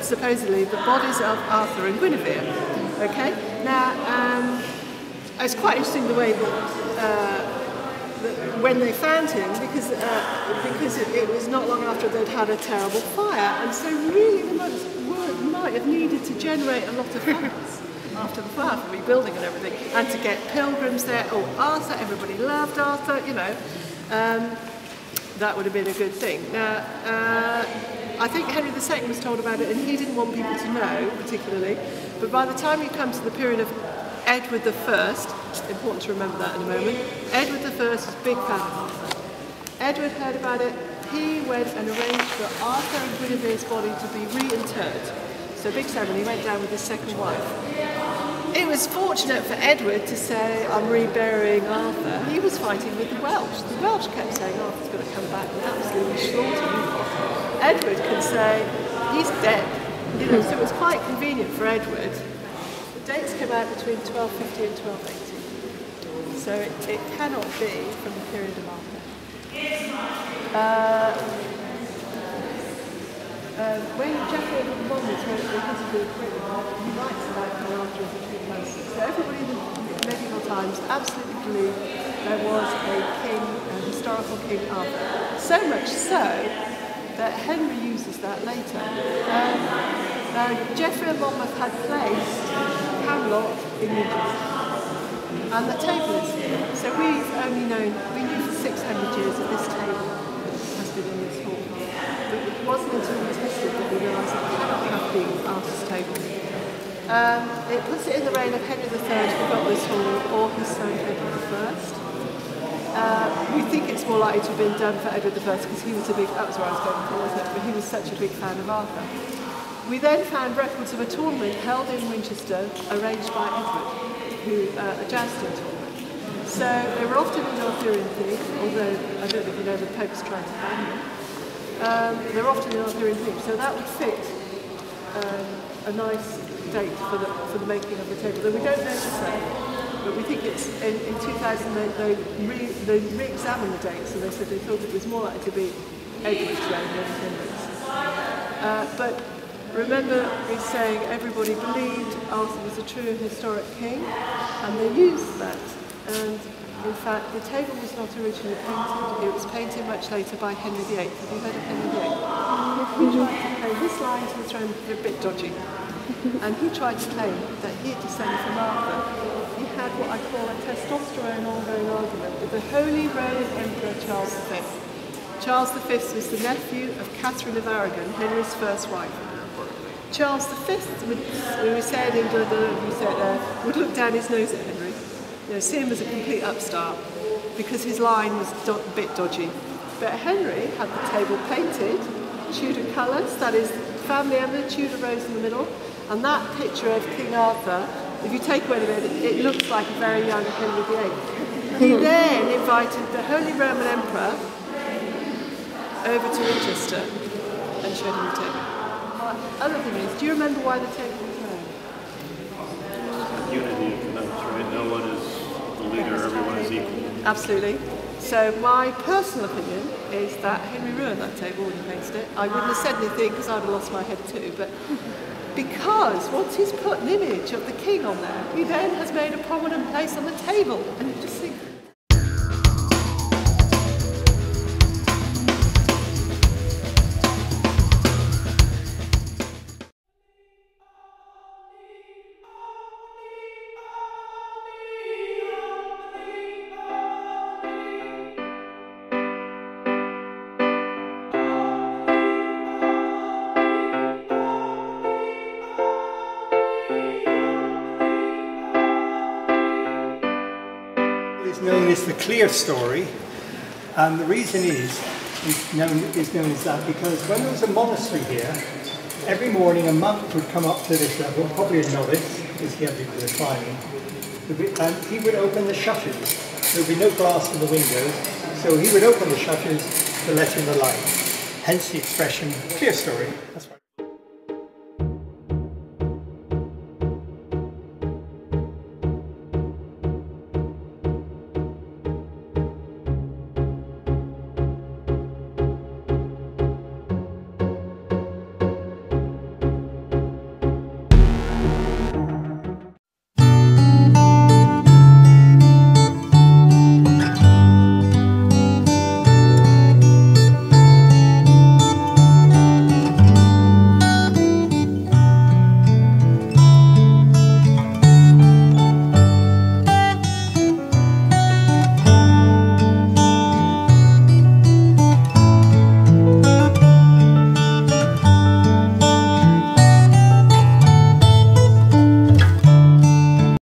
supposedly the bodies of Arthur and Guinevere. Okay, now it's quite interesting the way that when they found him, because it was not long after they'd had a terrible fire, and so really the monks might have needed to generate a lot of funds after the fire for rebuilding and everything, and to get pilgrims there. Oh, Arthur, everybody loved Arthur, you know. That would have been a good thing. Now, I think Henry II was told about it, and he didn't want people to know particularly, but by the time you come to the period of Edward I, important to remember that in a moment, Edward I was a big fan of Arthur. Edward heard about it, he went and arranged for Arthur and Guinevere's body to be reinterred. So big ceremony, he went down with his second wife. It was fortunate for Edward to say, I'm reburying Arthur. He was fighting with the Welsh. The Welsh kept saying, Arthur's going to come back and absolutely slaughter him. Edward could say, he's dead. You know, so it was quite convenient for Edward. The dates came out between 1250 and 1280. So it cannot be from the period of Arthur. When Geoffrey of Monmouth wrote the history of Britain, he writes about King Arthur as a true person. So everybody in the medieval times absolutely believed there was a king, a historical King Arthur. So much so that Henry uses that later. Now, Geoffrey of Monmouth had placed Camelot in Winchester, and the table is here. So we knew for 600 years that this table has been in this hall. But it wasn't until we tested that we realised it cannot have been Arthur's table. It puts it in the reign of Henry III who got this hall, or his son Edward I. We think it's more likely to have been done for Edward I because he was a big, that was where I was going for, wasn't it? But he was such a big fan of Arthur. We then found records of a tournament held in Winchester arranged by Edward, a jousting tournament. So they were often in Arthurian theme, although I don't know if you know the Pope's trying to ban them. They're often in Arthurian theme, so that would fit a nice date for the making of the table. Though we don't know for certain, but we think it's in 2000 they re-examined the dates, and they said they thought it was more likely to be Edward's reign than Henry's. But remember me saying everybody believed Arthur was a true historic king, and they used that. And in fact, the table was not originally painted. It was painted much later by Henry VIII. Have you heard of Henry VIII? He tried to claim this line to the throne was a bit dodgy. And he tried to claim that he had descended from Arthur. He had what I call a testosterone ongoing argument with the Holy Roman Emperor Charles V. Charles V was the nephew of Catherine of Aragon, Henry's first wife. Charles V, we said in would look down his nose at Henry. You know, see him as a complete upstart because his line was a bit dodgy. But Henry had the table painted, Tudor colours, that is family emblem, Tudor rose in the middle, and that picture of King Arthur, if you take away the red, it looks like a very young Henry VIII. He then invited the Holy Roman Emperor over to Winchester and showed him the table. Other thing is, do you remember why the table was there? Unity of the notes, right? No one is the leader, everyone is equal. Absolutely. So my personal opinion is that Henry ruined that table when he painted it. I wouldn't have said anything because I'd have lost my head too, but because once he's put an image of the king on there, he then has made a prominent place on the table, and you just think, is known as the clear story, and the reason is known as that because when there was a monastery here, every morning a monk would come up to this level, probably a novice, because he had to climbing, and he would open the shutters. There would be no glass in the windows, so he would open the shutters to let in the light. Hence the expression clear story. That's right.